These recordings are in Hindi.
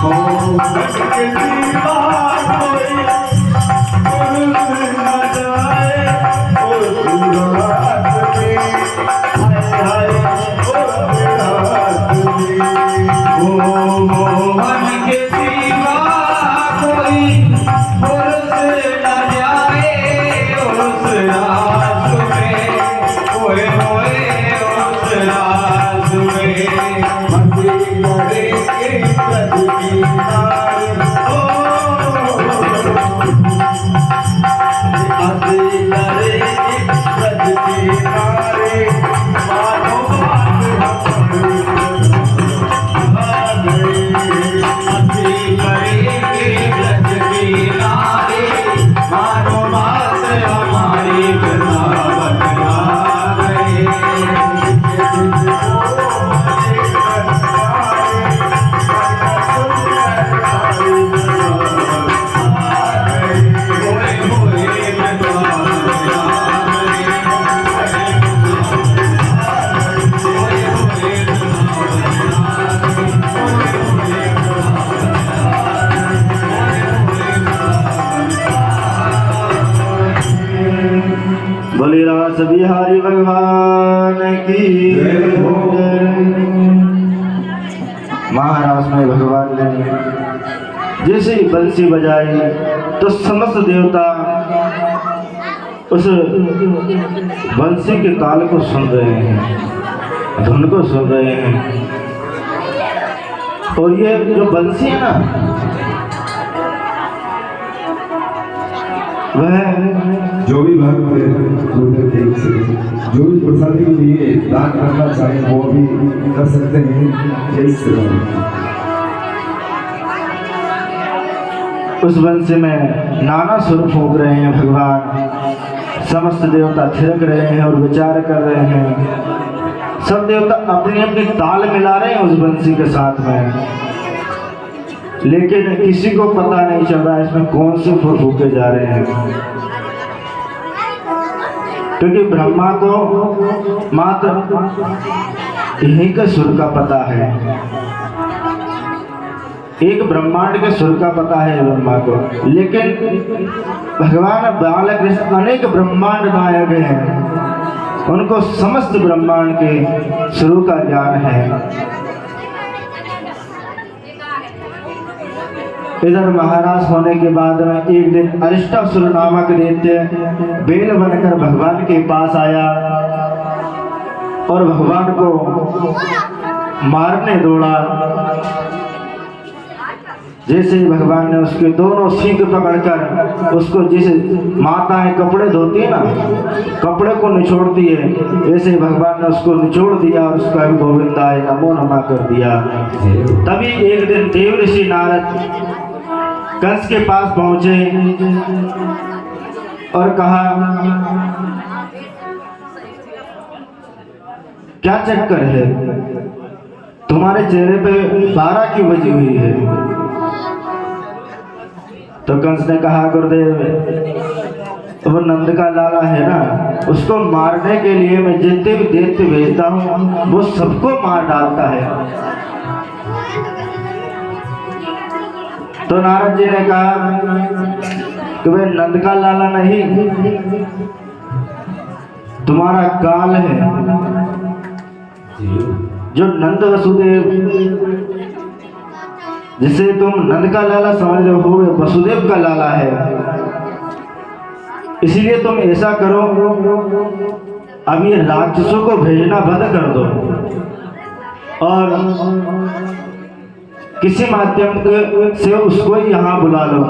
Oh बोले रास बिहारी भगवान की महाराष्ट्र में भगवान ने जैसे ही बंसी बजाई तो समस्त देवता उस बंसी के ताल को सुन रहे हैं, धुन को सुन रहे हैं। और ये जो बंसी है ना, वह जो भी भक्त जो भी प्रसादी के लिए दान करना चाहे वो भी कर सकते हैं। जय श्री राम। उस वंश में नाना सुर फूंक रहे हैं भगवान। समस्त देवता थिरक रहे हैं और विचार कर रहे हैं। सब देवता अपनी अपनी ताल मिला रहे हैं उस बंसी के साथ में, लेकिन किसी को पता नहीं चल रहा इसमें कौन से फूल फूके जा रहे हैं, क्योंकि ब्रह्मा को मात्र यहीं के सुर का पता है। एक ब्रह्मांड के सुर का पता है ब्रह्मा को, लेकिन भगवान बालकृष्ण अनेक ब्रह्मांड नायक हैं, उनको समस्त ब्रह्मांड के सुरों का ज्ञान है। इधर महाराज होने के बाद में एक दिन अरिष्टासुर नामक दैत्य बेल बनकर भगवान के पास आया और भगवान को मारने दौड़ा। जैसे ही भगवान ने उसके दोनों सींग पकड़कर उसको, जैसे माताएं कपड़े धोती है ना, कपड़े को निचोड़ती है, ऐसे ही भगवान ने उसको निचोड़ दिया और उसका भी गोविंदाय नमो नमः कर दिया। तभी एक दिन देव ऋषि नारद कंस के पास पहुंचे और कहा, क्या चक्कर है, तुम्हारे चेहरे पे 12 क्यों बजी हुई है? तो कंस ने कहा, गुरुदेव वो नंद का लाला है ना, उसको मारने के लिए मैं जितने भी दैत्य भेजता हूँ वो सबको मार डालता है। तो नारद जी ने कहा कि वे नंद का लाला नहीं, तुम्हारा काल है, जो नंद वसुदेव, जिसे तुम नंद का लाला समझ रहे हो, वसुदेव का लाला है। इसलिए तुम ऐसा करो, अब ये राक्षसों को भेजना बंद कर दो और किसी माध्यम से उसको यहाँ बुला लो।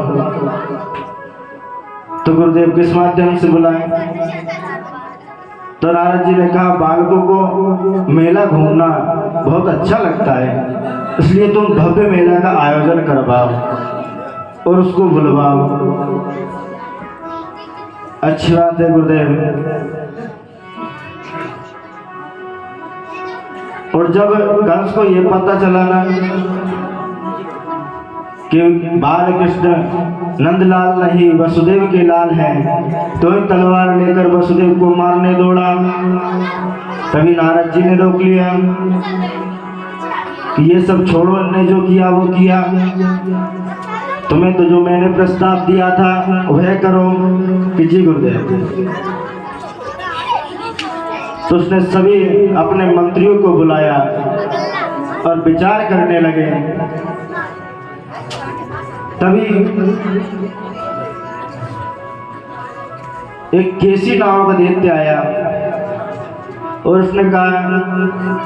तो गुरुदेव किस माध्यम से बुलाएं? तो नारद जी ने कहा, बालकों को मेला घूमना बहुत अच्छा लगता है, इसलिए तुम भव्य मेला का आयोजन करवाओ और उसको बुलवाओ। अच्छी बात है गुरुदेव। और जब कंस को ये पता चला ना कि बालकृष्ण नंदलाल नहीं वसुदेव के लाल हैं, तो तलवार लेकर वसुदेव को मारने दौड़ा। तभी नारद जी ने रोक लिया कि ये सब छोड़ो, इन्हें जो किया वो किया। तुम्हें तो जो मैंने प्रस्ताव दिया था वह करो कि जी गुरुदेव। तो उसने सभी अपने मंत्रियों को बुलाया और विचार करने लगे। तभी एक केसी नाम का दैत्य आया और उसने कहा,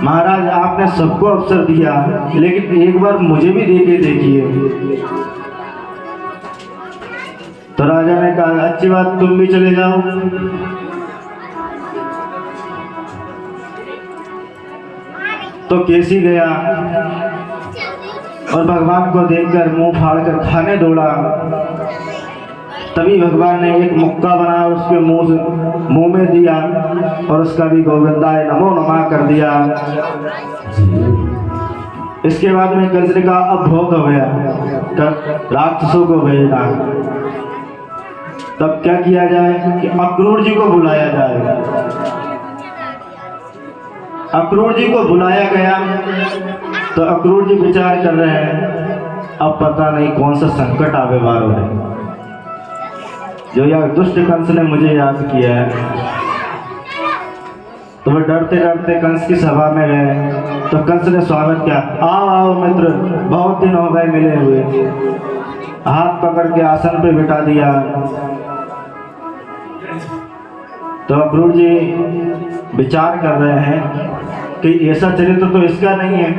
महाराज आपने सबको अवसर दिया, लेकिन एक बार मुझे भी देके देखिए। तो राजा ने कहा, अच्छी बात, तुम भी चले जाओ। तो केसी गया और भगवान को देखकर मुंह फाड़कर खाने दौड़ा। तभी भगवान ने एक मुक्का बनाया, उसके मुंह में दिया और उसका भी गोविंदाय नमो नमः कर दिया। इसके बाद में कंस ने कहा, अब बहुत हो गया, राक्षसों को भेजना। तब क्या किया जाए कि अक्रूर जी को बुलाया जाए। अक्रूर जी को बुलाया गया तो अक्रूर जी विचार कर रहे हैं, अब पता नहीं कौन सा संकट आवे वाला है जो यह दुष्ट कंस ने मुझे याद किया है। तो वह डरते डरते कंस की सभा में गए। तो कंस ने स्वागत किया, आओ आओ मित्र, बहुत दिन हो गए मिले हुए। हाथ पकड़ के आसन पे बिठा दिया। तो अक्रूर जी विचार कर रहे हैं कि ऐसा चरित्र तो इसका नहीं है,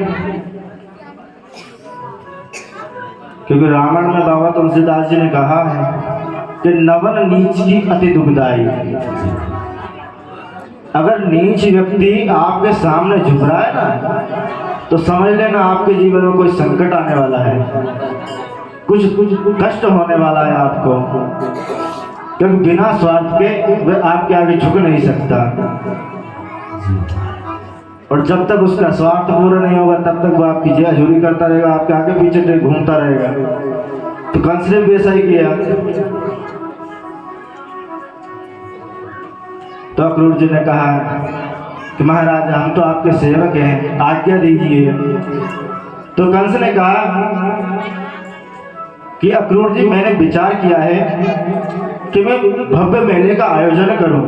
क्योंकि रामायण में बाबा तुलसीदास जी ने कहा है कि नवन नीच की अति दुखदाई। अगर नीच व्यक्ति आपके सामने झुक रहा है ना, तो समझ लेना आपके जीवन में कोई संकट आने वाला है, कुछ कष्ट होने वाला है आपको, क्योंकि बिना स्वार्थ के वह आपके आगे झुक नहीं सकता। और जब तक उसका स्वार्थ पूरा नहीं होगा तब तक वो आपकी जय झूरी करता रहेगा, आपके आगे पीछे घूमता रहेगा। तो कंस ने भी ऐसा ही किया। तो अक्रूर जी ने कहा कि महाराज हम तो आपके सेवक हैं, आज्ञा दीजिए। तो कंस ने कहा कि अक्रूर जी, मैंने विचार किया है कि मैं भव्य मेले का आयोजन करूं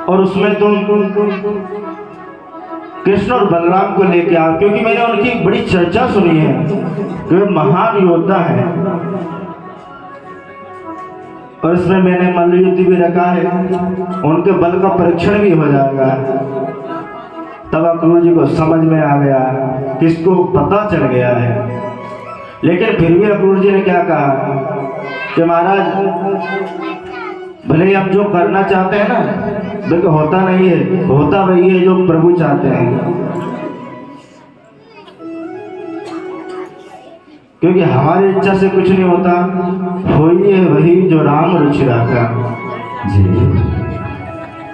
और उसमें तुम कृष्ण और बलराम को लेके आओ, क्योंकि मैंने उनकी बड़ी चर्चा सुनी है कि वे महान योद्धा हैं और इसमें मैंने मल्ल युद्ध भी रखा है, उनके बल का परीक्षण भी हो जाएगा। तब अक्रूर जी को समझ में आ गया, किसको पता चल गया है। लेकिन फिर भी अक्रूर जी ने क्या कहा कि महाराज भले ही हम जो करना चाहते हैं ना, देखो होता नहीं है, होता वही है जो प्रभु चाहते हैं, क्योंकि हमारी इच्छा से कुछ नहीं होता, होई है वही जो राम रुचि रखा।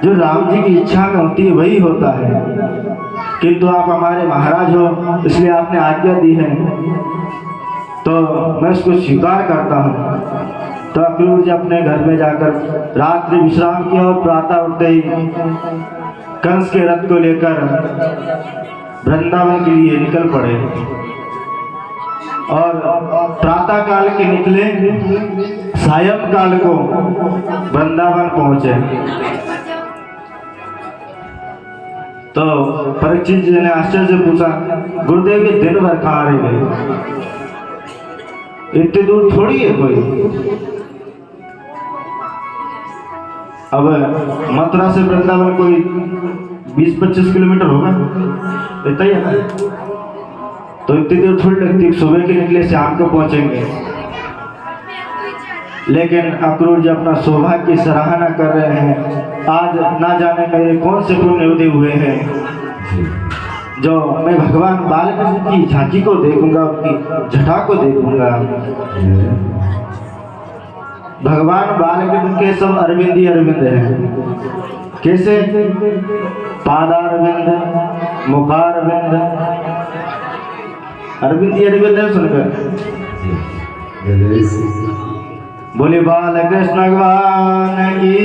जो राम जी की इच्छा में होती है वही होता है। किंतु आप हमारे महाराज हो, इसलिए आपने आज्ञा दी है तो मैं उसको स्वीकार करता हूँ। तो अक्रूर जी अपने घर में जाकर रात्रि विश्राम किया और प्रातः उठते ही कंस के रथ को लेकर वृंदावन के लिए निकल पड़े और प्रातः काल के निकले, सायं काल को वृंदावन पहुंचे। तो परीक्षित जी ने आश्चर्य से पूछा, गुरुदेव ये दिन भर कहाँ रह गए, इतनी दूर थोड़ी है कोई। अब मथुरा से वृंदावन कोई 20-25 किलोमीटर होगा, इतना ही है ना, तो इतनी देर थोड़ी लगती, सुबह के निकले शाम को पहुंचेंगे। लेकिन अक्रूर जी अपना सौभाग्य की सराहना कर रहे हैं, आज ना जाने मेरे कौन से पुण्य उदय हुए हैं जो मैं भगवान बालकृष्ण की झांकी को देखूंगा, उनकी जटा को देखूंगा। भगवान बालकृष्ण के सब अरविंद ही अरविंद हैं। कैसे? पादारविंद, मुखारविंद, अरविंद ही अरविंद है। सुनकर बोले बालकृष्ण भगवान की।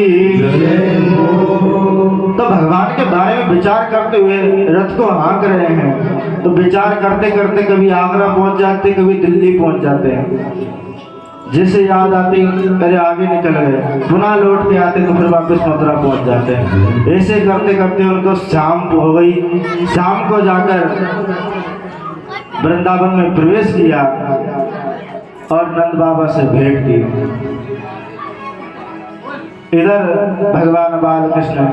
तो भगवान के बारे में विचार करते हुए रथ को हाँक रहे हैं। तो विचार करते करते कभी आगरा पहुंच जाते, कभी दिल्ली पहुंच जाते हैं। जैसे याद आती अरे आगे निकल गए, पुनः लौट के आते तो फिर वापस मथुरा पहुंच जाते हैं। ऐसे करते करते उनको शाम हो गई। शाम को जाकर वृंदावन में प्रवेश किया और नंद बाबा से भेंट की। इधर भगवान बाल कृष्ण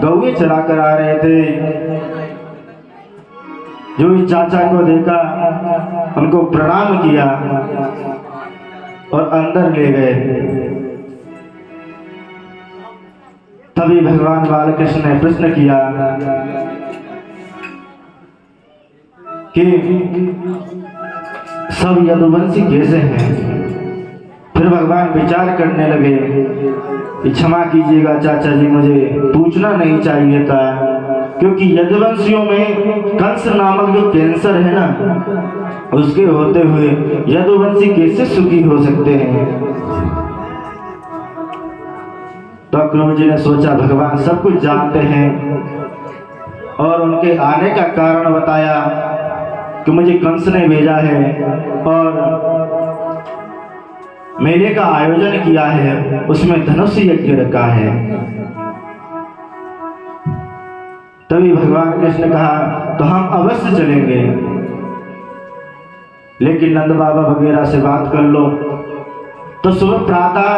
गौए चरा कर आ रहे थे। जो इस चाचा को देखा उनको प्रणाम किया और अंदर ले गए। तभी भगवान बाल कृष्ण ने प्रश्न किया कि सब यदुवंशी कैसे हैं। फिर भगवान विचार करने लगे कि क्षमा कीजिएगा चाचा जी, मुझे पूछना नहीं चाहिए था, क्योंकि यदुवंशियों में कंस नामक जो कैंसर है ना, उसके होते हुए यदुवंशी कैसे सुखी हो सकते हैं। तो अक्रूर जी ने सोचा भगवान सब कुछ जानते हैं और उनके आने का कारण बताया कि मुझे कंस ने भेजा है और मेले का आयोजन किया है, उसमें धनुष यज्ञ रखा है। तभी भगवान कृष्ण ने कहा तो हम अवश्य चलेंगे, लेकिन नंद बाबा वगैरह से बात कर लो। तो सुबह प्रातः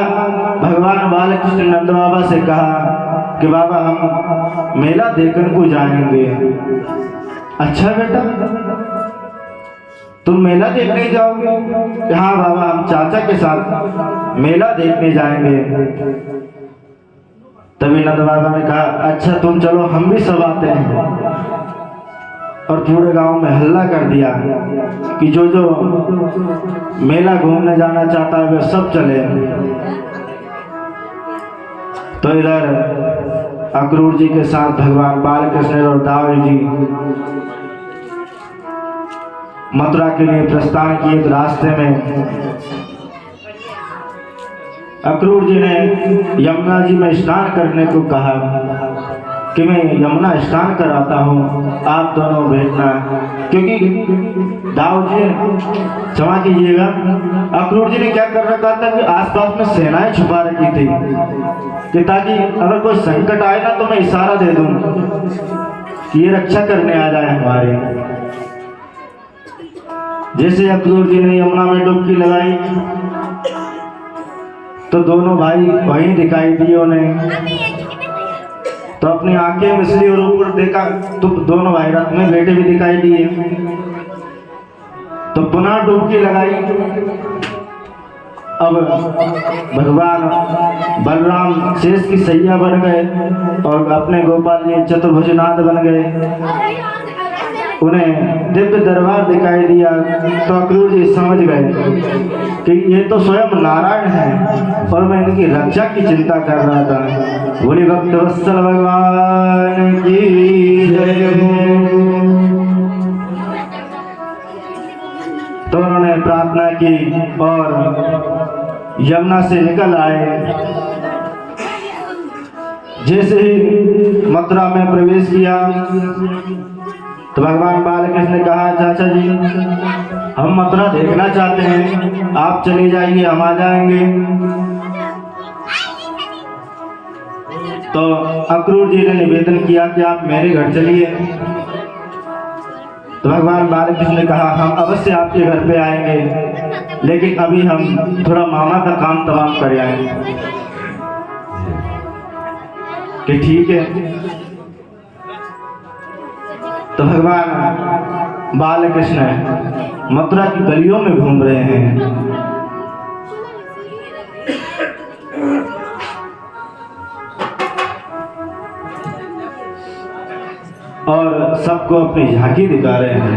भगवान बाल कृष्ण ने नंद बाबा से कहा कि बाबा हम मेला देखने को जाएंगे। अच्छा बेटा तुम मेला देखने जाओगे? हाँ बाबा हम चाचा के साथ मेला देखने जाएंगे। तभी नंद बाबा ने कहा अच्छा तुम चलो, हम भी सब आते हैं। और पूरे गांव में हल्ला कर दिया कि जो जो मेला घूमने जाना चाहता है वे सब चले। तो इधर अक्रूर जी के साथ भगवान बाल कृष्ण और दाऊ जी मथुरा के लिए प्रस्थान किए। तो रास्ते में अक्रूर जी ने यमुना जी में स्नान करने को कहा कि मैं यमुना स्नान कराता हूँ, आप दोनों बैठना। क्योंकि दाऊ जी क्षमा कीजिएगा, अक्रूर जी ने क्या कर रखा था कि आसपास में सेनाएं छुपा रखी थी कि ताकि अगर कोई संकट आए ना तो मैं इशारा दे दूं कि ये रक्षा करने आ जाए हमारे। जैसे अक्रूर जी ने यमुना में डुबकी लगाई तो दोनों भाई वहीं दिखाई दिए उन्हें। तो अपनी आंखें मिसली और ऊपर देखा तो दोनों भाई रथ में बैठे भी दिखाई दिए। तो पुनः डुबकी लगाई। अब भगवान बलराम शेष की सैया बन गए और अपने गोपाल जी चतुर्भुजनाथ बन गए। उन्हें दिव्य दरबार दिखाई दिया तो अक्रूर जी समझ गए कि ये तो स्वयं नारायण है और मैं इनकी रक्षा की चिंता कर रहा था। बोले भक्त वत्सल भगवान की जय हो। तो उन्होंने प्रार्थना की और यमुना से निकल आए। जैसे ही मथुरा में प्रवेश किया तो भगवान बाल कृष्ण ने कहा चाचा जी हम मथुरा देखना चाहते हैं, आप चले जाइए हम आ जाएंगे। तो अक्रूर जी ने निवेदन किया कि आप मेरे घर चलिए। तो भगवान बाल कृष्ण ने कहा हम अवश्य आपके घर पे आएंगे, लेकिन अभी हम थोड़ा मामा का काम तमाम कर आएंगे। कि ठीक है। तो भगवान बाल कृष्ण मथुरा की गलियों में घूम रहे हैं। और सबको अपनी झांकी दिखा रहे हैं।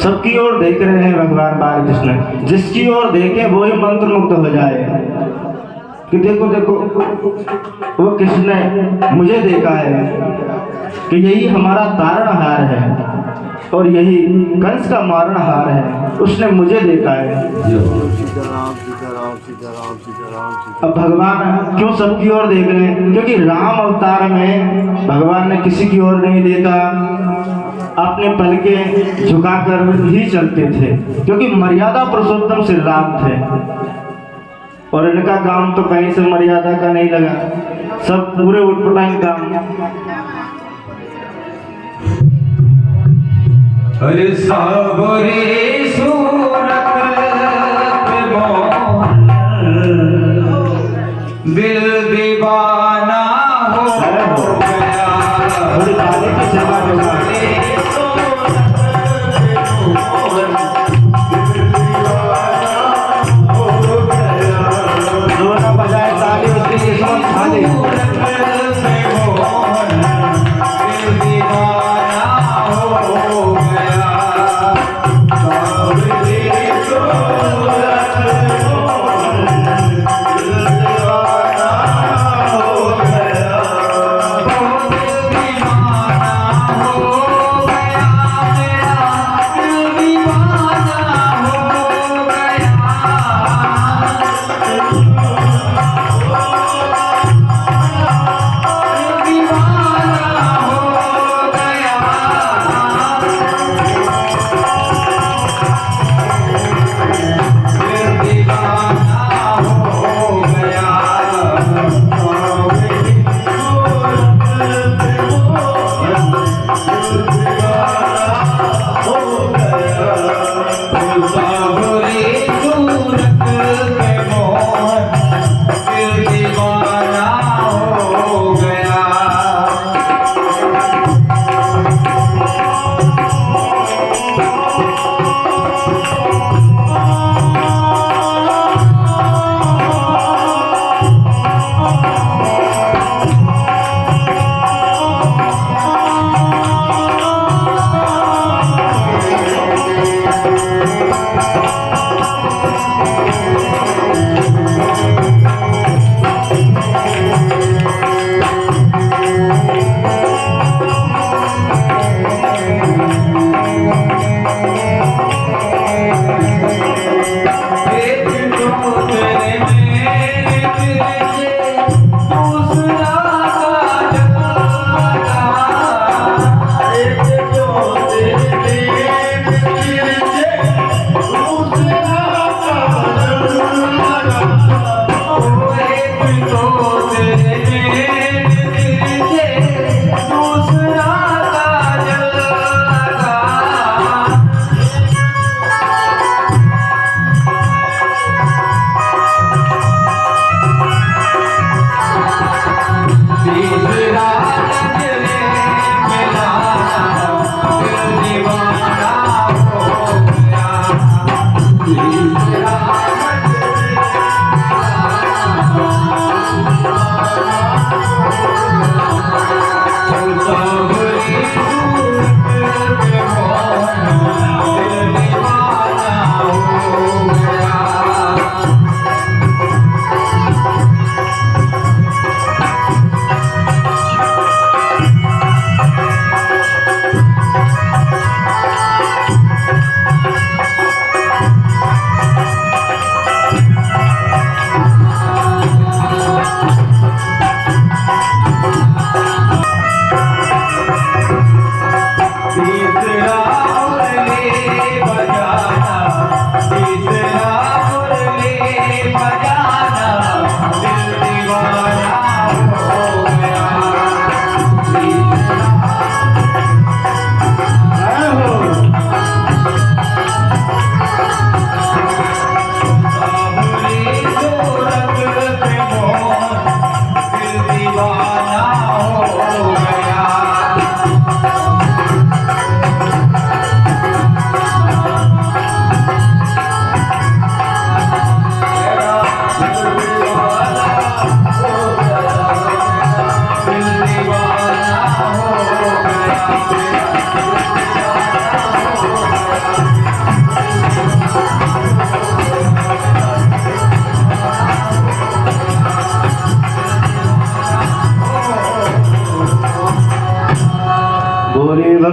सबकी ओर देख रहे हैं भगवान बाल कृष्ण। जिसकी ओर देखे वो ही मंत्रमुग्ध हो जाए कि देखो देखो वो कृष्ण ने मुझे देखा है कि यही हमारा तारणहार है। और यही कंस का मारणहार है, उसने मुझे देखा है। अब भगवान क्यों सबकी ओर देख रहे हैं? क्योंकि राम अवतार में भगवान ने किसी की ओर नहीं देखा, अपने पलके झुकाकर ही चलते थे, क्योंकि मर्यादा पुरुषोत्तम श्री राम थे। और इनका काम तो कहीं से मर्यादा का नहीं लगा, सब पूरे उठपटांग काम। अरे सावरे सूरत पे मोहन, दिल दीवाना हो गया। बड़ी ताली की सेवा होगा। दोनों बजाए ताली, उसकी किस्मत खाली।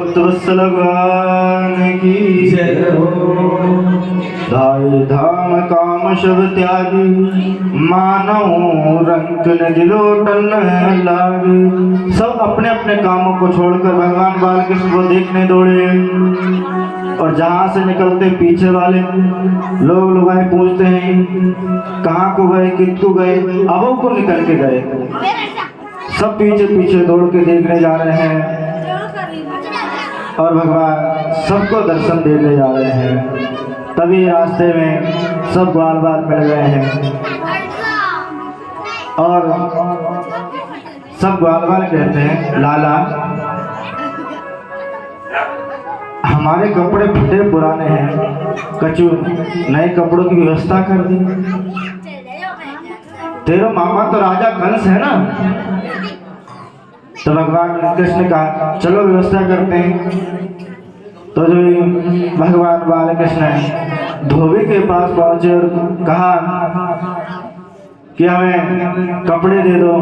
भक्त वत्सल भगवान की जय हो। धाय धाम काम शब त्यागी मानव रंग न दिलोटन लागी। सब अपने अपने कामों को छोड़कर भगवान बालकृष्ण को देखने दौड़े और जहाँ से निकलते पीछे वाले लोग लुगाई पूछते हैं कहाँ को गए, कितु गए, अबों को निकल के गए। सब पीछे पीछे दौड़ के देखने जा रहे हैं और भगवान सबको दर्शन देने जा रहे हैं। तभी रास्ते में सब ग्वाल बाल मिल गए हैं और सब ग्वाल बाल कहते हैं लाला हमारे कपड़े फटे पुराने हैं, कचू नए कपड़ों की व्यवस्था कर दी। तेरा मामा तो राजा कंस है ना। तो भगवान कृष्ण ने कहा चलो व्यवस्था करते हैं। तो जो भगवान बालकृष्ण धोबी के पास पहुंचे और कहा कि हमें कपड़े दे दो।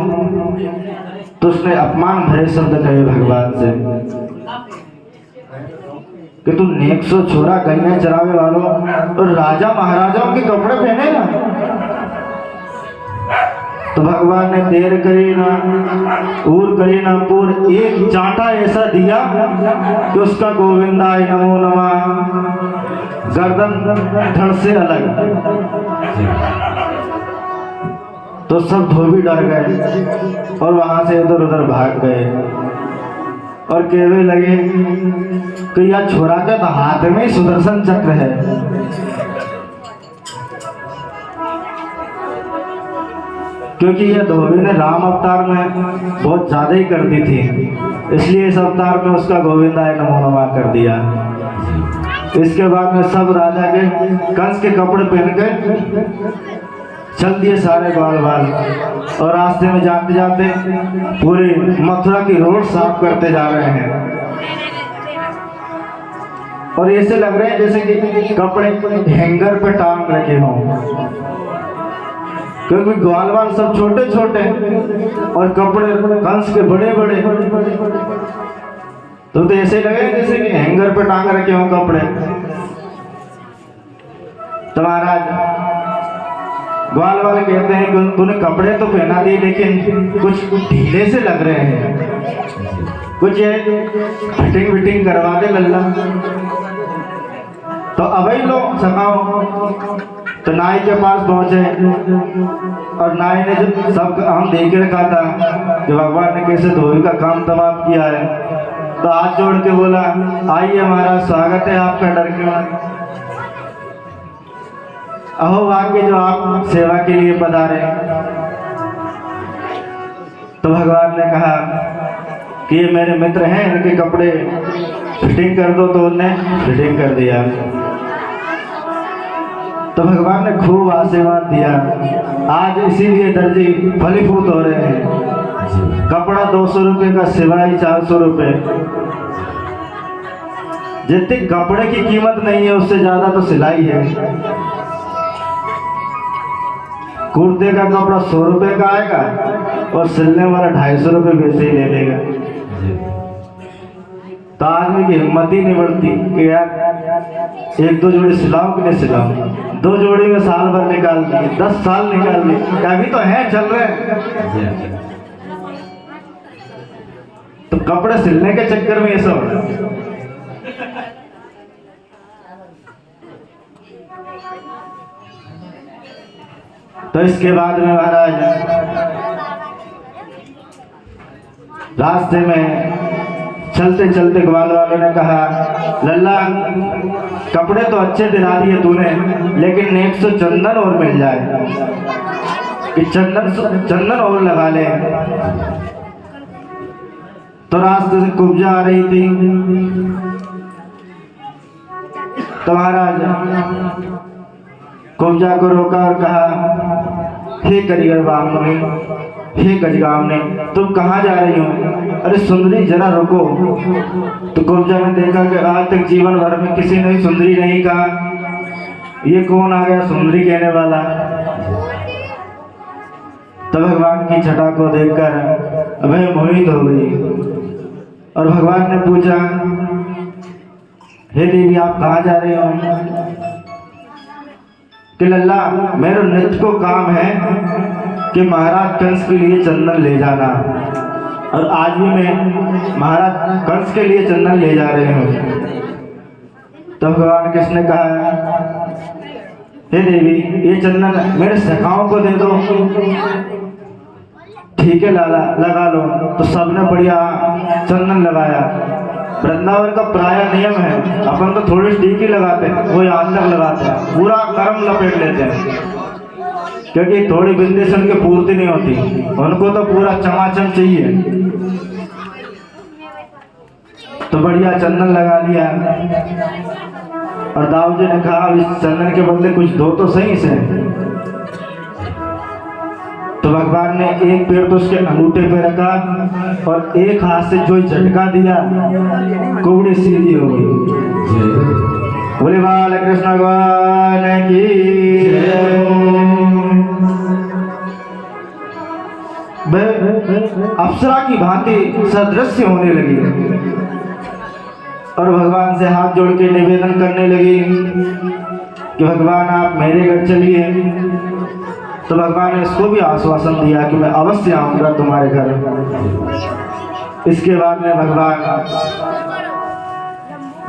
तो उसने अपमान भरे शब्द कहे भगवान से कि तुम नेक सो छोरा गैया चरावे वालों और राजा महाराजाओं के कपड़े पहनेगा। तो भगवान ने देर करी ना पूर करी ना पूर एक चांटा ऐसा दिया कि उसका गोविंदाय नमो नमः गर्दन धड़ से अलग। तो सब धोबी डर गए और वहां से इधर उधर भाग गए और कहने लगे कि यह छोरा के तो हाथ में सुदर्शन चक्र है। क्योंकि यह धोबी ने राम अवतार में बहुत ज्यादा ही कर दी थी, इसलिए इस अवतार में उसका गोविंदाय नमो नमः कर दिया। इसके बाद में सब राजा के कंस के कपड़े पहन के चल दिए सारे ग्वाल बाल और रास्ते में जाते जाते पूरी मथुरा की रोड साफ करते जा रहे हैं। और ऐसे लग रहे हैं जैसे कि कपड़े हैंगर पे टांग रखे हों, क्योंकि ग्वाल बाल सब छोटे छोटे और कपड़े कंस के बड़े बड़े। तो ऐसे लगे जैसे कि हैंगर पे टांग रखे हों कपड़े। तो महाराज ग्वाल वाले कहते हैं कि तूने कपड़े तो पहना दिए लेकिन कुछ ढीले से लग रहे हैं, कुछ ये फिटिंग विटिंग करवा दे लल्ला। तो अबे लो सकाओ। तो नाई के पास पहुंचे और नाई ने जो सब हम देख रखा था कि भगवान ने कैसे धोबी का काम तमाम किया है, तो हाथ जोड़ के बोला आइए महाराज स्वागत है आपका, डर क्यों। अहो भाग्य जो आप सेवा के लिए पधारे। तो भगवान ने कहा कि ये मेरे मित्र हैं, इनके कपड़े फिटिंग कर दो। तो उन्होंने फिटिंग कर दिया। तो भगवान ने खूब आशीर्वाद दिया। आज इसीलिए दर्जी फलीभूत हो रहे हैं। कपड़ा 200 रुपये का, सिलाई 400 रुपये। जितनी कपड़े की कीमत नहीं है उससे ज्यादा तो सिलाई है। कुर्ते का कपड़ा 100 रुपये का आएगा और सिलने वाला 250 रुपये वैसे ही ले लेगा। तो आदमी की हिम्मत ही नहीं बढ़ती कि यार एक दो जोड़ी सिलाऊं कि नहीं सिलाऊं। 2 जोड़ी में साल भर निकाल दी, 10 साल निकाल दी, अभी तो है चल रहे। तो कपड़े सिलने के चक्कर में ये सब हो रहा है। तो इसके बाद में महाराज रास्ते में चलते चलते ग्वाल वालों ने कहा लल्ला कपड़े तो अच्छे दिला दिए तूने, लेकिन 100 चंदन और मिल जाए कि चंदन और लगा ले। तो रास्ते से कुब्जा आ रही थी। तो महाराज कुब्जा को रोका और कहा हे करियर बामनी, हे गजगामनी, तुम कहाँ जा रही हो? अरे सुंदरी जरा रुको। तो कुब्जा ने देखा कि आज तक जीवन भर में किसी ने सुंदरी नहीं कहा, ये कौन आ गया सुंदरी कहने वाला। तो भगवान की छटा को देखकर वह मोहित हो गई और भगवान ने पूछा हे देवी आप कहाँ जा रहे हो? कि लल्ला मेरे नित्य को काम है कि महाराज कंस के लिए चंदन ले जाना, और आज भी मैं महाराज कंस के लिए चंदन ले जा रहे हूँ। तो भगवान कृष्ण ने कहा, हे देवी ये चंदन मेरे सखाओं को दे दो। ठीक है लाला लगा लो। तो सबने बढ़िया चंदन लगाया। वृंदावन का प्राय नियम है, अपन तो थोड़ी टीकी लगाते हैं, वो यहाँ तक लगाते हैं, पूरा कर्म लपेट लेते हैं, क्योंकि थोड़ी बिंदी से उनकी पूर्ति नहीं होती, उनको तो पूरा चमाचम चाहिए। तो बढ़िया चंदन लगा लिया, और दाऊ जी ने कहा इस चंदन के बदले कुछ दो तो सही से। तो भगवान ने एक पैर तो उसके अंगूठे पे रखा, और एक हाथ से जो झटका दिया, कुबड़ी सीधी हो गई। बोले बाल कृष्ण भगवान की अप्सरा की भांति सदृश्य होने लगी, और भगवान से हाथ जोड़ के निवेदन करने लगी कि भगवान आप मेरे घर चलिए। तो भगवान ने इसको भी आश्वासन दिया कि मैं अवश्य आऊंगा तुम्हारे घर। इसके बाद में भगवान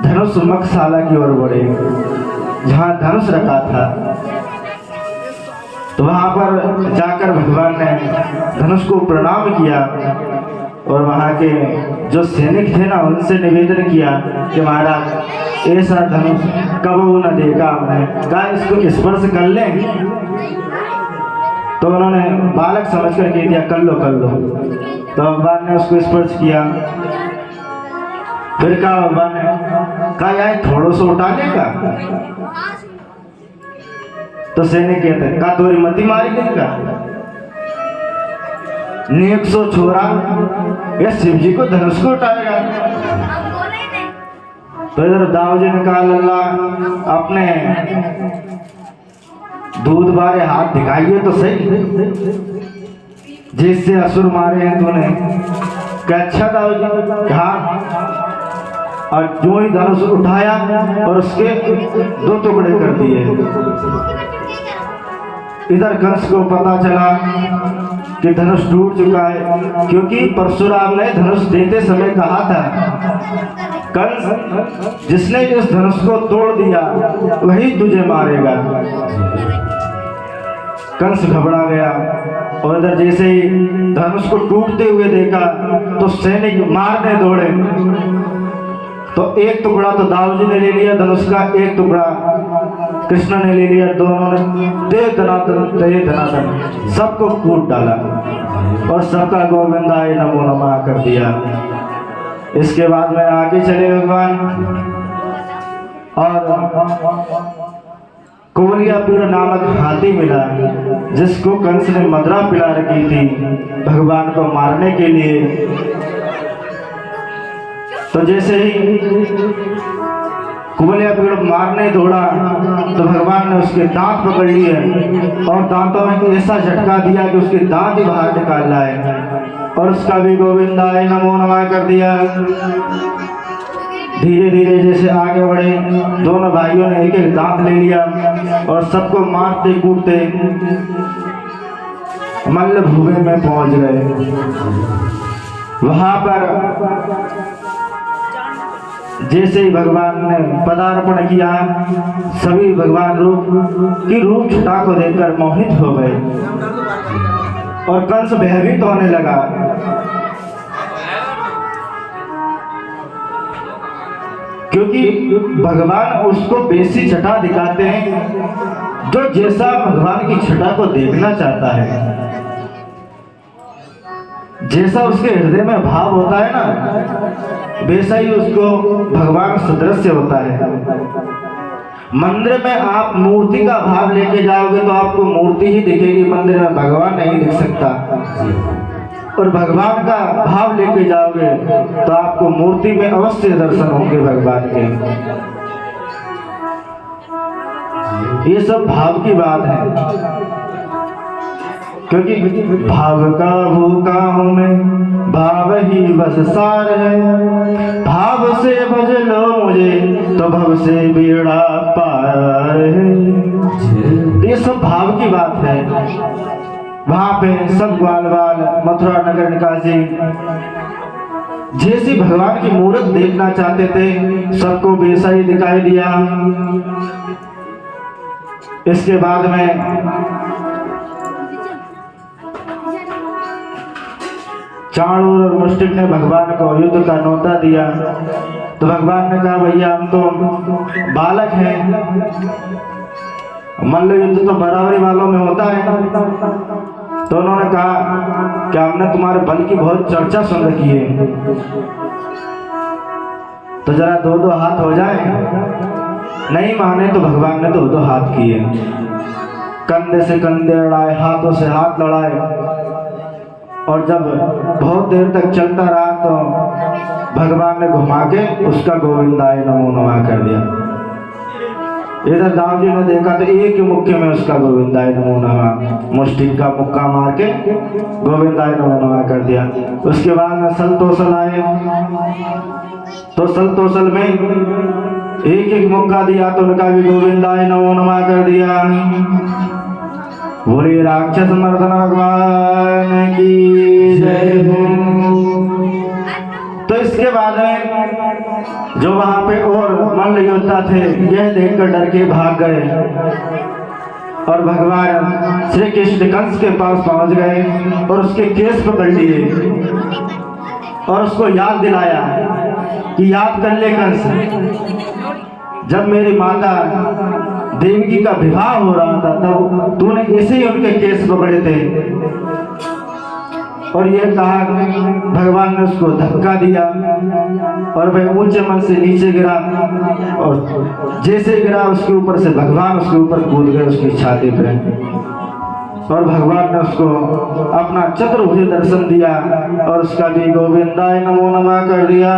धनुष मखशाला की ओर बढ़े, जहाँ धनुष रखा था। तो वहां पर जाकर भगवान ने धनुष को प्रणाम किया, और वहां के जो सैनिक थे ना उनसे निवेदन किया कि महाराज ऐसा धनुष कबू न देखा हमने, कहा इसको स्पर्श कर लें। तो उन्होंने बालक समझ कर कह दिया कर लो कर लो। तो भगवान ने उसको स्पर्श किया। फिर कहा भगवान ने कहा यार थोड़ा सा उठाने का। तो सैनिक कहते कहा तोरी मती मारी गई का 100 छोरा ये शिव जी को धनुष को उठाएगा। तो इधर दाऊ जी ने कहा लल्ला अपने दूध बारे हाथ दिखाइए तो सही, जिससे असुर मारे हैं तूने। क्या अच्छा दाऊ जी कहा, और जो ही धनुष उठाया और उसके 2 टुकड़े कर दिए। इधर कंस को पता चला कि धनुष टूट चुका है, क्योंकि परशुराम ने धनुष देते समय कहा था कंस जिसने इस धनुष को तोड़ दिया वही तुझे मारेगा। कंस घबरा गया, और इधर जैसे ही धनुष को टूटते हुए देखा तो सैनिक मारने दौड़े। तो एक टुकड़ा तो दाऊ जी ने ले लिया धनुष का, एक टुकड़ा कृष्ण ने ले लिया। दोनों ने दे धनाधन सबको कूट डाला, और सबका गोविंदाय नमो नमः कर दिया। इसके बाद में आगे चले भगवान, और कुवलियापुर नामक हाथी मिला, जिसको कंस ने मदरा पिला रखी थी भगवान को मारने के लिए। तो जैसे ही कुवलियापुर मारने दौड़ा तो भगवान ने उसके दांत पकड़ लिए, और दांतों में ऐसा झटका दिया कि उसके दांत ही बाहर निकाल लाए, और उसका भी गोविंदाय नमो नमः कर दिया। धीरे धीरे जैसे आगे बढ़े, दोनों भाइयों ने एक एक दांत ले लिया, और सबको मारते कूटते मल्ल भूमि में पहुंच गए। वहां पर जैसे ही भगवान ने पदार्पण किया, सभी भगवान रूप छटा को देखकर मोहित हो गए, और कंस भयभीत होने लगा। क्योंकि भगवान उसको बेसी छटा दिखाते हैं जो जैसा भगवान की छटा को देखना चाहता है, जैसा उसके हृदय में भाव होता है ना, वैसा ही उसको भगवान सदृश्य होता है। मंदिर में आप मूर्ति का भाव लेके जाओगे तो आपको मूर्ति ही दिखेगी, मंदिर में भगवान नहीं दिख सकता। और भगवान का भाव लेके जाओगे तो आपको मूर्ति में अवश्य दर्शन होंगे भगवान के। ये सब भाव की बात है। क्योंकि भाव का भूखा हूँ मैं, भाव ही बस सार है। भाव से भज लो मुझे तो भव से बेड़ा पार है। ये सब भाव की बात है। वहां पे सब ग्वाल बाल मथुरा नगर निकासी जैसी भगवान की मूर्त देखना चाहते थे, सबको वैसा ही दिखाई दिया। इसके बाद में चाणूर और मुष्टिक ने भगवान को युद्ध का न्योता दिया। तो भगवान ने कहा भैया हम तो बालक हैं, मल्ल युद्ध तो बराबरी वालों में होता है। तो उन्होंने कहा कि हमने तुम्हारे बल की बहुत चर्चा सुन रखी है, तो जरा दो दो हाथ हो जाए। नहीं माने तो भगवान ने दो दो हाथ किए, कंधे से कंधे लड़ाए, हाथों से हाथ लड़ाए। और जब बहुत देर तक चलता रहा तो भगवान ने घुमा के उसका गोविंदाय नमो नमः कर दिया। इधर दाऊ जी ने देखा तो एक ही मुक्के में उसका गोविंदाय नमो नमः, मुष्टिक का मुक्का मार के गोविंदाय नमो नमः कर दिया। उसके बाद में सल तोसल आए, तो सल तोसल में एक एक मुक्का दिया तो उनका भी गोविंदाय नमो नमः कर दिया। बोले राक्षस मर्दन भगवान की जय हो। तो इसके बाद में जो वहां पे और मल्ल योद्धा थे, यह देखकर डर के भाग गए और भगवान श्री कृष्ण कंस के पास पहुंच गए और उसके केस पकड़ लिए और उसको याद दिलाया कि याद कर ले कंस, जब मेरी माता देवकी का विवाह हो रहा था तब तूने ऐसे ही उनके केस पकड़े थे। और ये कहा, भगवान ने उसको धक्का दिया और वह ऊंचे मन से नीचे गिरा और जैसे गिरा उसके ऊपर से भगवान उसके ऊपर कूद गए उसकी छाती पे। और भगवान ने उसको अपना चतुर्भुज दर्शन दिया और उसका भी गोविंदाय नमो नमः कर दिया।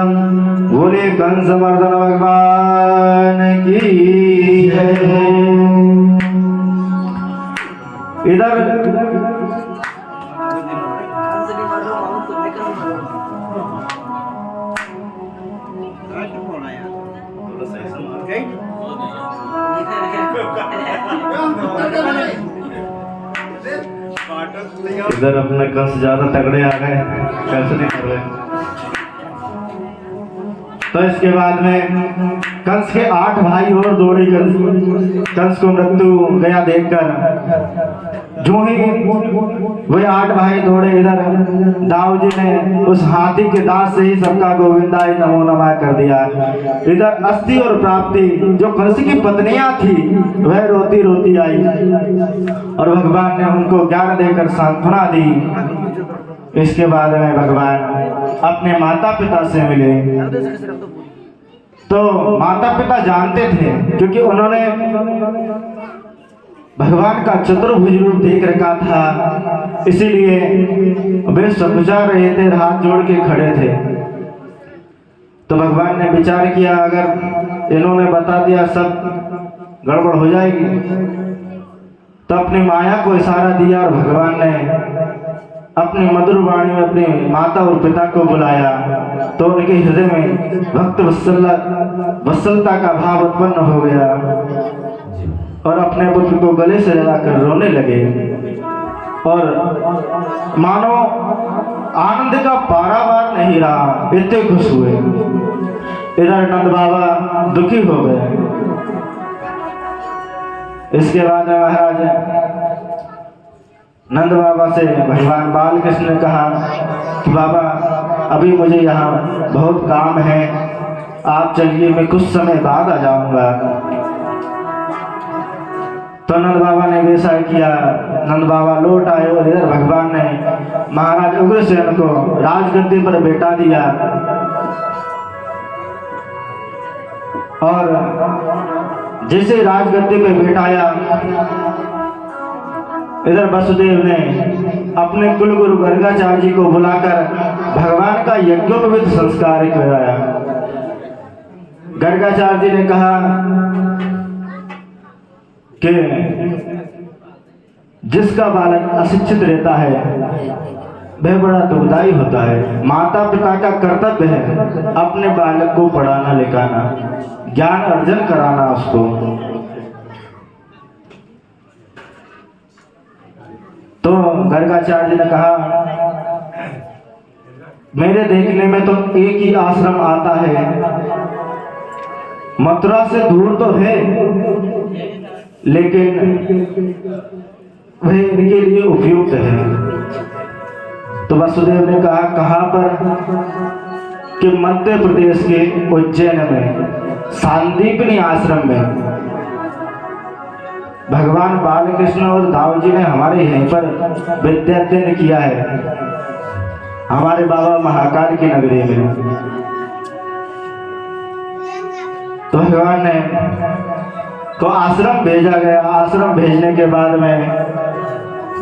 बोले कंस मर्दन भगवान की जय। इधर इधर अपने कंस ज्यादा तगड़े आ गए, कैसे नहीं कर रहे। तो इसके बाद में कंस के 8 भाई और दौड़े। कंस को मृत्यु गया देखकर जो ही वे 8 भाई दौड़े, इधर दाऊ जी ने उस हाथी के दांत से ही सबका गोविंदाय नमो नमः कर दिया। इधर अस्थि और प्राप्ति जो कंस की पत्नियां थी वह रोती रोती आई और भगवान ने उनको ज्ञान देकर सांत्वना दी। इसके बाद में भगवान अपने माता पिता से मिले। तो माता पिता जानते थे क्योंकि उन्होंने भगवान का चतुर्भुज रूप देख रखा था, इसीलिए वे सकुचा रहे थे, हाथ जोड़ के खड़े थे। तो भगवान ने विचार किया अगर इन्होंने बता दिया सब गड़बड़ हो जाएगी, तो अपनी माया को इशारा दिया और भगवान ने अपनी मधुर वाणी में अपनी माता और पिता को बुलाया। तो उनके हृदय में भक्त वत्सलता का भाव उत्पन्न हो गया और अपने पुत्र को गले से लगाकर रोने लगे और मानो आनंद का पारावार नहीं रहा, इतने खुश हुए। इधर नंद बाबा दुखी हो गए। इसके बाद महाराज नंद बाबा से भगवान बाल कृष्ण ने कहा कि बाबा अभी मुझे यहाँ बहुत काम है, आप चलिए, मैं कुछ समय बाद आ जाऊंगा। तो नंद बाबा ने वैसा किया। नंद बाबा लौट आए और इधर भगवान ने महाराज उग्रसेन को राजगद्दी पर बैठा दिया और जैसे राजगद्दी पे बैठाया, इधर वसुदेव ने अपने कुलगुरु गर्गाचार्य जी को बुलाकर भगवान का यज्ञोपवीत संस्कार कराया। गर्गाचार्य जी ने कहा कि जिसका बालक अशिक्षित रहता है वह बड़ा दुखदायी होता है। माता पिता का कर्तव्य है अपने बालक को पढ़ाना लिखाना, ज्ञान अर्जन कराना उसको। तो गर्गाचार्य जी ने कहा, मेरे देखने में तो एक ही आश्रम आता है, मथुरा से दूर तो है लेकिन वह इनके लिए उपयुक्त है। तो वसुदेव ने कहा, कहाँ पर? कि मध्य प्रदेश के उज्जैन में सांदीपनी आश्रम में भगवान बालकृष्ण और दाऊ जी ने हमारे यहीं पर विद्याध्ययन किया है, हमारे बाबा महाकाल की नगरी में। तो भगवान ने को आश्रम भेजा गया। आश्रम भेजने के बाद में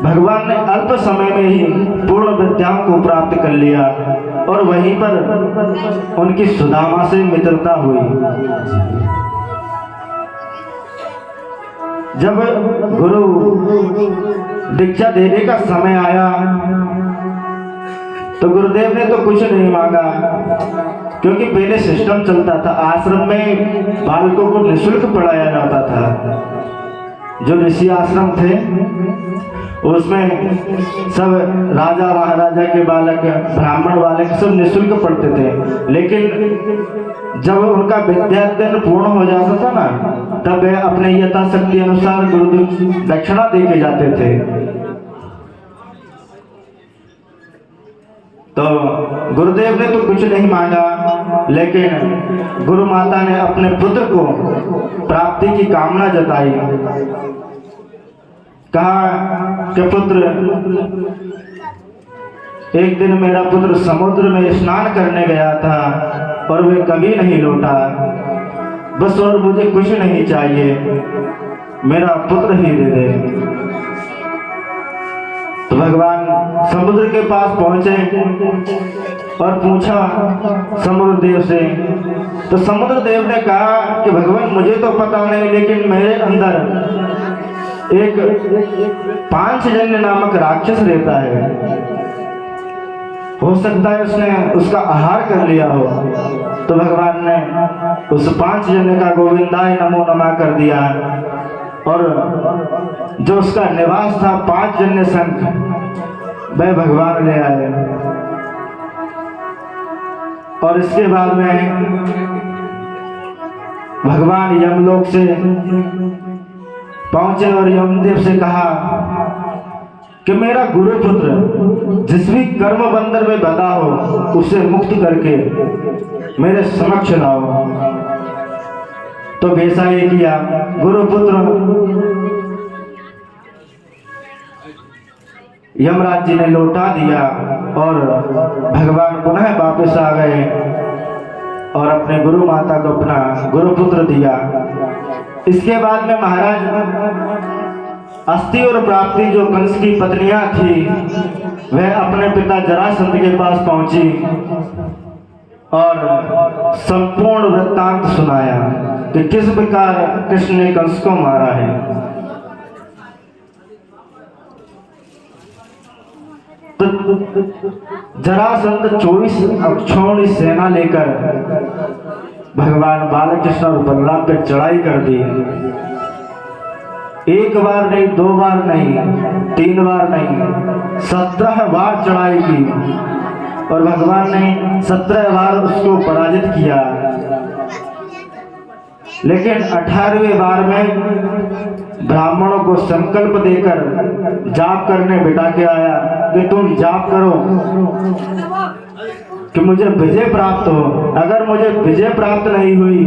भगवान ने अल्प समय में ही पूर्ण विद्याओं को प्राप्त कर लिया और वहीं पर उनकी सुदामा से मित्रता हुई। जब गुरु दीक्षा देने का समय आया तो गुरुदेव ने तो कुछ नहीं मांगा, क्योंकि पहले सिस्टम चलता था, आश्रम में बालकों को निःशुल्क पढ़ाया जाता था। जो ऋषि आश्रम थे उसमें सब राजा महाराजा के बालक, ब्राह्मण बालक सब निःशुल्क पढ़ते थे। लेकिन जब उनका विद्याध्ययन पूर्ण हो जाता था ना, तब वे अपने यथाशक्ति अनुसार गुरु दक्षिणा दे के जाते थे। तो गुरुदेव ने तो कुछ नहीं मांगा, लेकिन गुरु माता ने अपने पुत्र को प्राप्ति की कामना जताई। कहा कि पुत्र, एक दिन मेरा पुत्र समुद्र में स्नान करने गया था और वे कभी नहीं लौटा, बस और मुझे कुछ नहीं चाहिए, मेरा पुत्र ही दे दे। तो भगवान समुद्र के पास पहुंचे और पूछा समुद्र देव से। तो समुद्र देव ने कहा कि भगवान मुझे तो पता नहीं, लेकिन मेरे अंदर एक पांचजन्य नामक राक्षस रहता है, हो सकता है उसने उसका आहार कर लिया हो। तो भगवान ने उस पांचजन्य का गोविंदाय नमो नमः कर दिया और जो उसका निवास था पांचजन्य शंख, वह भगवान ले आए। और इसके बाद में भगवान यमलोक से पहुंचे और यमदेव से कहा कि मेरा गुरुपुत्र जिस भी कर्म बंधन में बंधा हो उसे मुक्त करके मेरे समक्ष लाओ। तो वैसा ही किया। गुरुपुत्र यमराज जी ने लौटा दिया और भगवान पुनः वापस आ गए और अपने गुरु माता को अपना गुरुपुत्र दिया। इसके बाद में महाराज अस्थि और प्राप्ति जो कंस की पत्नियां थी, वह अपने पिता जरासंध के पास पहुंची और संपूर्ण वृत्तांत सुनाया कि किस प्रकार कृष्ण ने कंस को मारा है। तो जरासंध 24 अक्षौणी सेना लेकर भगवान बालकृष्ण और बलराम पे चढ़ाई कर दी। एक बार नहीं, दो बार नहीं, 3 बार नहीं, 17 बार चढ़ाई की और भगवान ने 17 बार उसको पराजित किया। लेकिन 18वें बार में ब्राह्मणों को संकल्प देकर जाप करने बिठा के आया कि तुम जाप करो कि मुझे विजय प्राप्त हो। अगर मुझे विजय प्राप्त नहीं हुई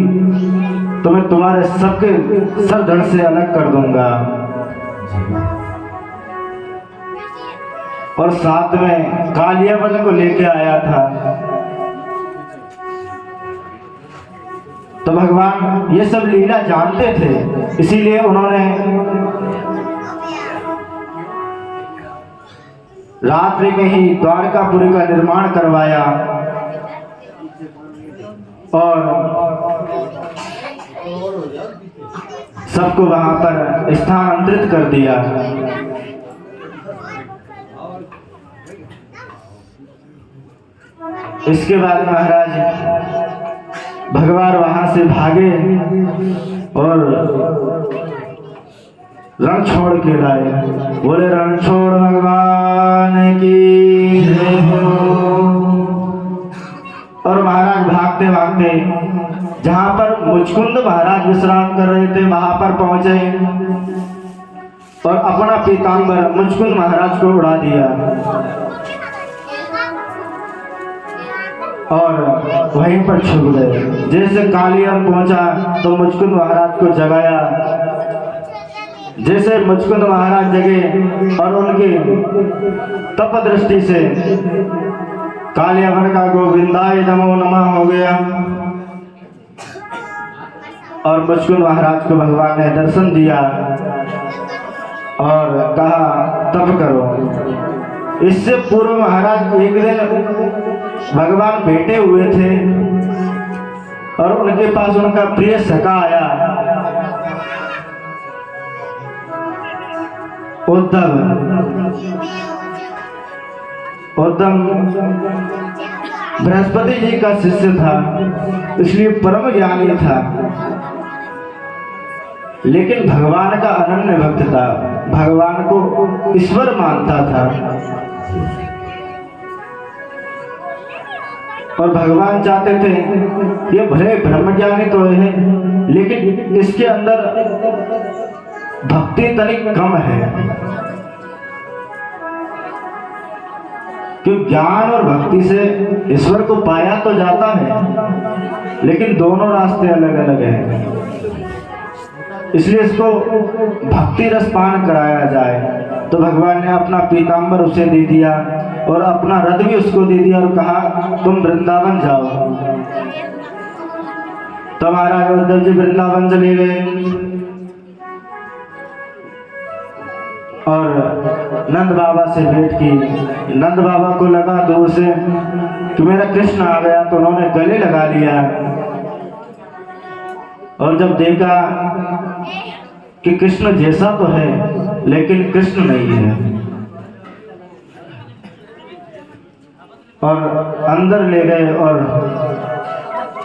तो मैं तुम्हारे सबके सर धड़ से अलग कर दूंगा। और साथ में कालियाबल को लेके आया था। तो भगवान ये सब लीला जानते थे, इसीलिए उन्होंने रात्रि में ही द्वारकापुरी का निर्माण करवाया और सबको वहां पर स्थानांतरित कर दिया। इसके बाद महाराज भगवान वहां से भागे और रण छोड़ के लाए। बोले रण छोड़ भगवान की जय हो। और महाराज भागते भागते जहां पर मुचकुंद महाराज विश्राम कर रहे थे वहां पर पहुंचे और अपना पीताम्बर मुचकुंद महाराज को उड़ा दिया और वहीं पर छुप गए। जैसे कालियन पहुंचा तो मुचकुंद महाराज को जगाया। जैसे मुचकुंद महाराज जगे और उनकी तप दृष्टि से कालियावन का गोविंदाय नमो नमः हो गया और मुचकुंद महाराज को भगवान ने दर्शन दिया और कहा तप करो। इससे पूर्व महाराज एक दिन भगवान बैठे हुए थे और उनके पास उनका प्रिय सखा आया उद्धव। उद्धव बृहस्पति जी का शिष्य था, इसलिए परम ज्ञानी था, लेकिन भगवान का अनन्य भक्त था, भगवान को ईश्वर मानता था। और भगवान चाहते थे ये भले ब्रह्मज्ञानी तो है लेकिन इसके अंदर भक्ति तनिक कम है, क्योंकि ज्ञान और भक्ति से ईश्वर को पाया तो जाता है लेकिन दोनों रास्ते अलग अलग हैं। इसलिए इसको भक्ति रस पान कराया जाए। तो भगवान ने अपना पीताम्बर उसे दे दिया और अपना रथ भी उसको दे दिया और कहा तुम वृंदावन जाओ। तो महाराज उद्धव जी वृंदावन चले गए और नंद बाबा से भेंट की। नंद बाबा को लगा दूर से कि मेरा कृष्ण आ गया, तो उन्होंने गले लगा लिया और जब देखा कि कृष्ण जैसा तो है लेकिन कृष्ण नहीं है और अंदर ले गए और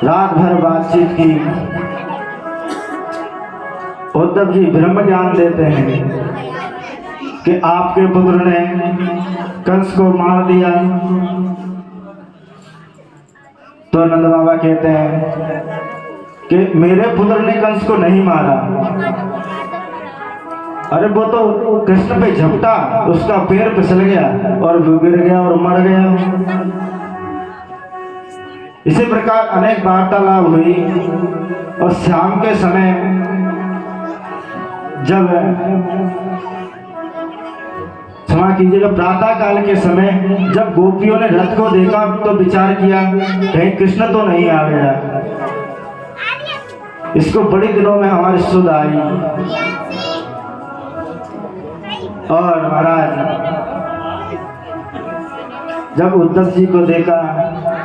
रात भर बातचीत की। उद्धव जी ब्रह्म ज्ञान देते हैं कि आपके पुत्र ने कंस को मार दिया। तो नंद बाबा कहते हैं कि मेरे पुत्र ने कंस को नहीं मारा, अरे वो तो कृष्ण पे झपटा, उसका पैर फिसल गया और वो गिर गया और मर गया। इसी प्रकार अनेक वार्तालाप हुई और शाम के समय जब क्षमा कीजिएगा प्रातः काल के समय जब गोपियों ने रथ को देखा तो विचार किया कहीं कृष्ण तो नहीं आ गया। इसको बड़े दिनों में हमारी सुध आई और महाराज जब उद्धव जी को देखा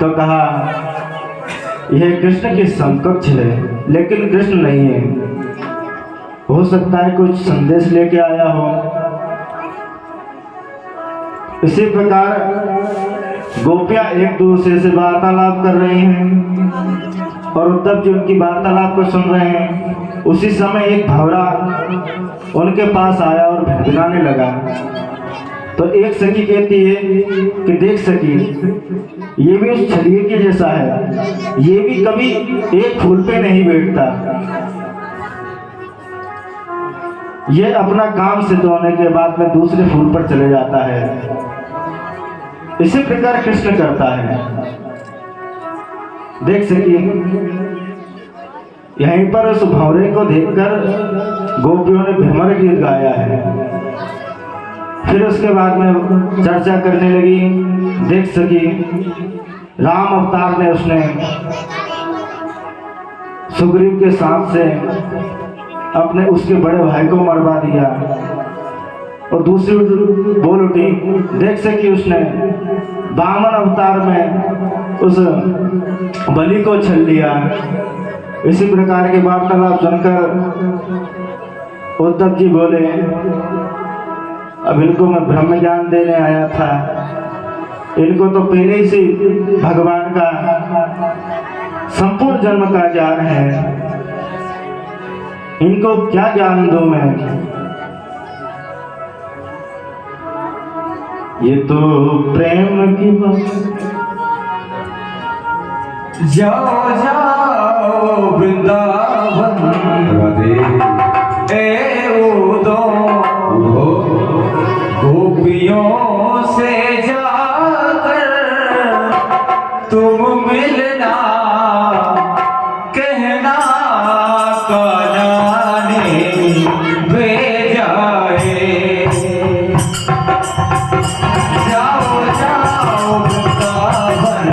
तो कहा यह कृष्ण के समकक्ष है लेकिन कृष्ण नहीं है, हो सकता है कुछ संदेश लेके आया हो। इसी प्रकार गोपियां एक दूसरे से वार्तालाप कर रही हैं और उद्धव जी उनकी वार्तालाप को सुन रहे हैं। उसी समय एक भंवरा उनके पास आया और भिनभिनाने लगा। तो एक सखी कहती है कि देख सखी ये भी उस छलिए के जैसा है, ये भी कभी एक फूल पे नहीं बैठता, ये अपना काम सिद्ध होने के बाद में दूसरे फूल पर चले जाता है। इसी प्रकार कृष्ण करता है। देख सकिए यहीं पर उस भंवरे को देखकर गोपियों ने भ्रमर गीत गाया है। फिर उसके बाद में चर्चा करने लगी। देख सकी राम अवतार ने उसने सुग्रीव के साथ से अपने उसके बड़े भाई को मरवा दिया और दूसरी बोल उठी। देख सकी उसने वामन अवतार में उस बलि को छल लिया। इसी प्रकार के वार्तालाप सुनकर उद्धव जी बोले अब इनको मैं ब्रह्म ज्ञान देने आया था, इनको तो पहले ही से भगवान का संपूर्ण जन्म का ज्ञान है, इनको क्या ज्ञान दूं मैं। ये तो प्रेम की बात। जाओ जाओ वृंदावन राधे ए उदो गोपियों से जाकर तुम मिलना कहना कान्हा ने भेजा है। जाओ जाओ वृंदावन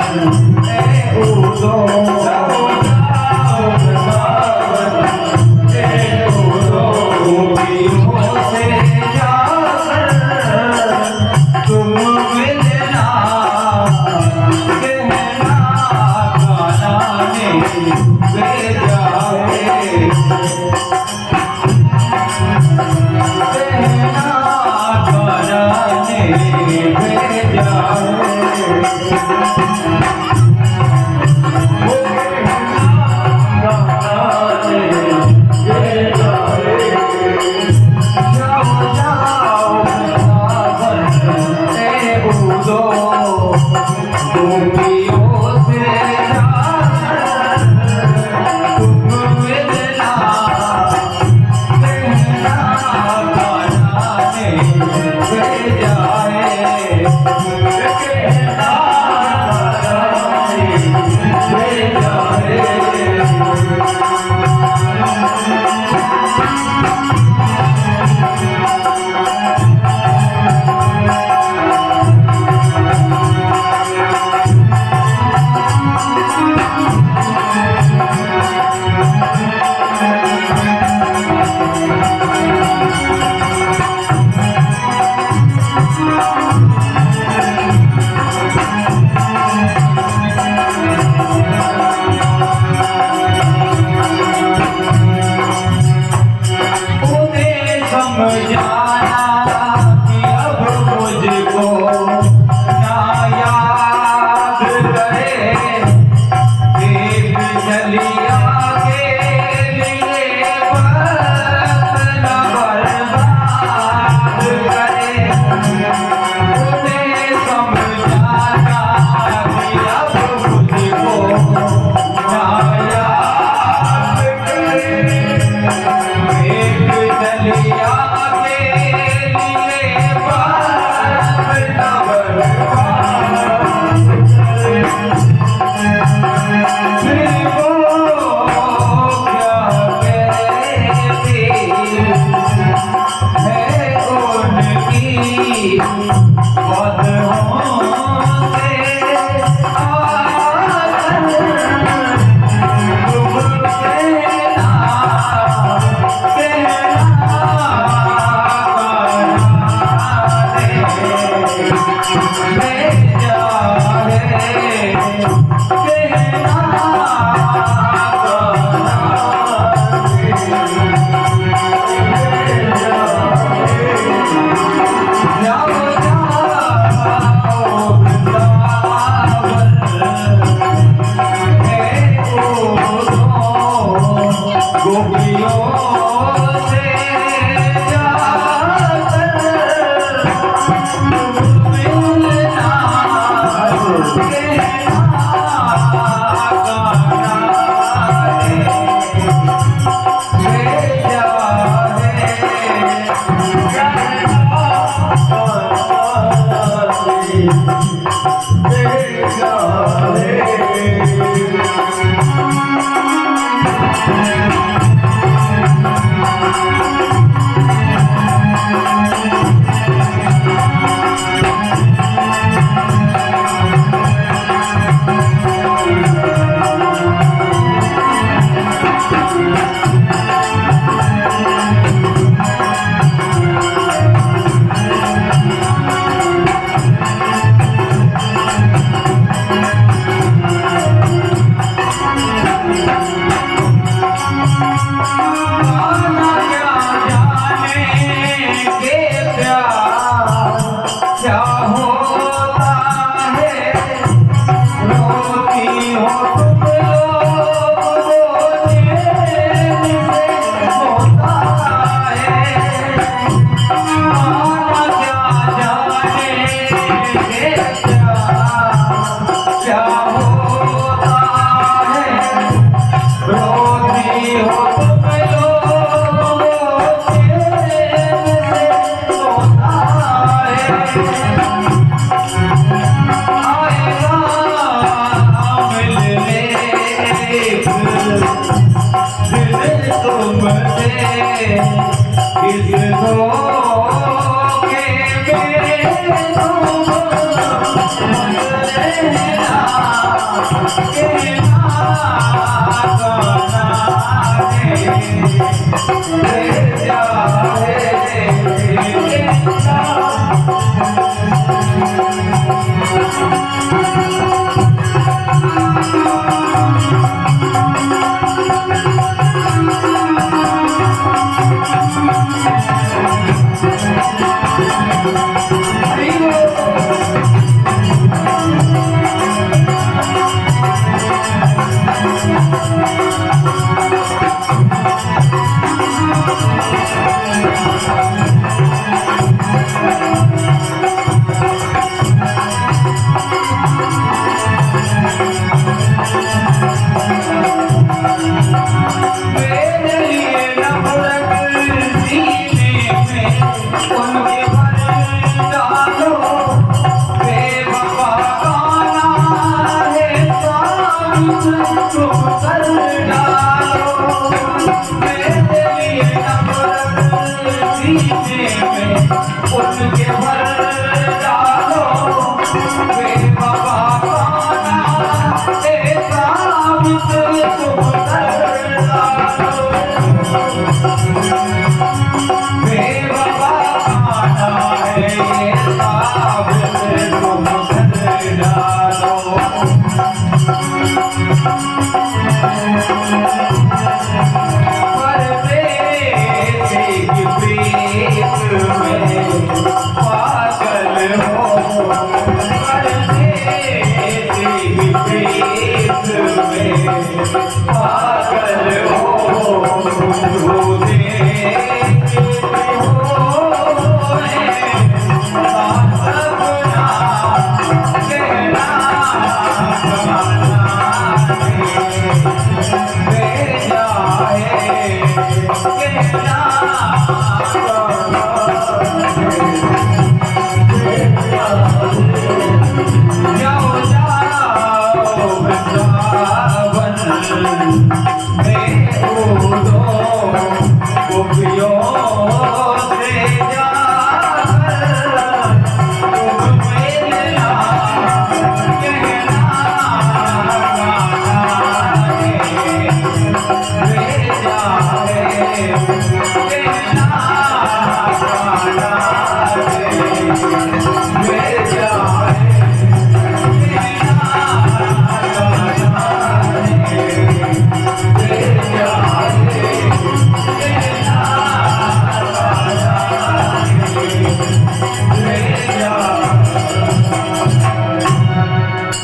ए उदो जाओ जाओ वृंदावन ए उदो गोपियों से जाकर तुम मिलना कहना कान्हा ने भेजा है। कहना कान्हा ने भेजा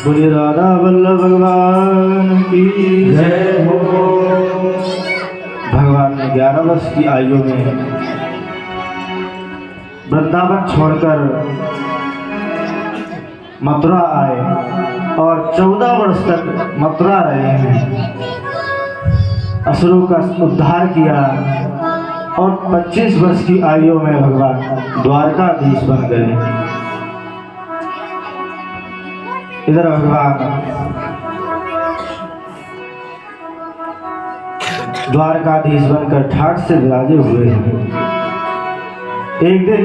बोलिए राधा वल्लभ भगवान की जय हो। भगवान ने 11 वर्ष की आयु में वृंदावन छोड़कर मथुरा आए और 14 वर्ष तक मथुरा रहे हैं। असुरों का उद्धार किया और 25 वर्ष की आयु में भगवान द्वारकाधीश बन गए। इधर भगवान द्वारकाधीश बनकर ठाट से विराजे हुए हैं। एक दिन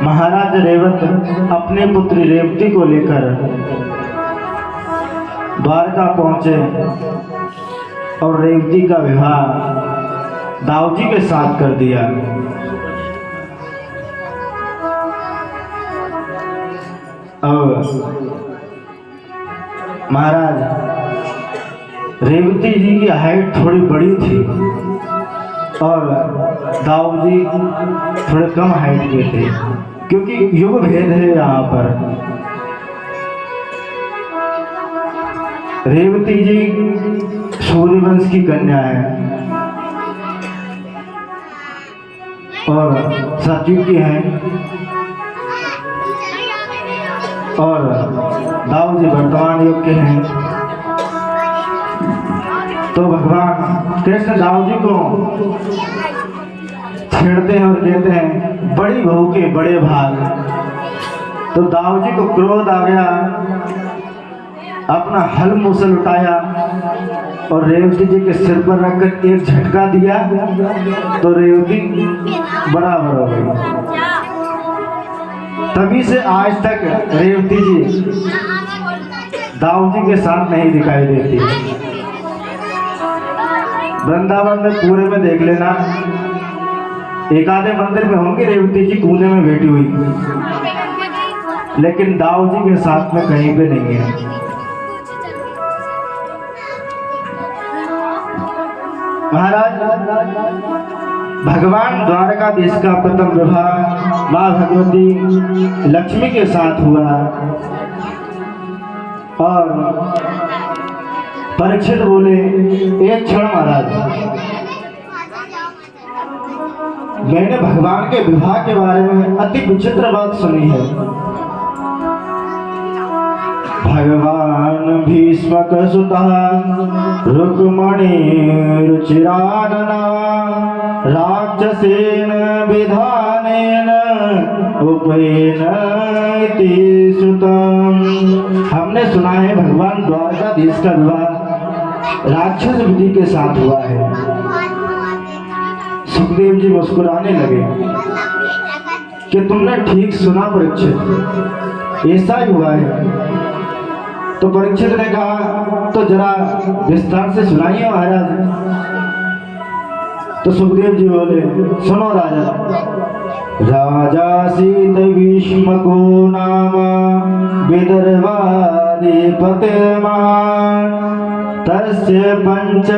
महाराज रेवत अपने पुत्री रेवती को लेकर द्वारका पहुंचे और रेवती का विवाह दाऊजी के साथ कर दिया। और महाराज रेवती जी की हाइट थोड़ी बड़ी थी और दाऊजी थोड़े कम हाइट के थे, क्योंकि युग भेद है यहाँ पर। रेवती जी सूर्यवंश की कन्या है और सतयुग की हैं, और दाऊजी वर्तमान युग के हैं। तो भगवान कृष्ण दाऊजी को छेड़ते हैं और कहते हैं बड़ी बहू के बड़े भाग। तो दाऊ जी को क्रोध आ गया, अपना हल मूसल उठाया और रेवती जी के सिर पर रखकर एक झटका दिया तो रेवती बराबर हो गई। तभी से आज तक रेवती जी दाऊ जी के साथ नहीं दिखाई देती। वृंदावन में पूरे में देख लेना, एक आधे मंदिर में होंगी रेवती जी कोने में बैठी हुई, लेकिन दाऊ जी के साथ में कहीं पे नहीं है। महाराज, भगवान द्वारकाधीश का प्रथम विवाह माँ भगवती लक्ष्मी के साथ हुआ और परीक्षित बोले, एक क्षण महाराज, मैंने भगवान के विवाह के बारे में अति विचित्र बात सुनी है। भगवान भीष्मक सुतः रुक्मणी रुचिरानना राक्षसेन विधानेन उपेन इति सुतम्। हमने सुना है भगवान द्वारकाधीश का विवाह राक्षस विधि के साथ हुआ है। सुखदेव जी मुस्कुराने लगे कि तुमने ठीक सुना परीक्षित, ऐसा ही हुआ है। तो परीक्षित ने कहा तो जरा विस्तार से सुनाइए महाराज। तो सुखदेव जी बोले, सुनो राजा, राजासीत भीष्मको नाम विदर्भाधिपतिर्महान् तस्य पंच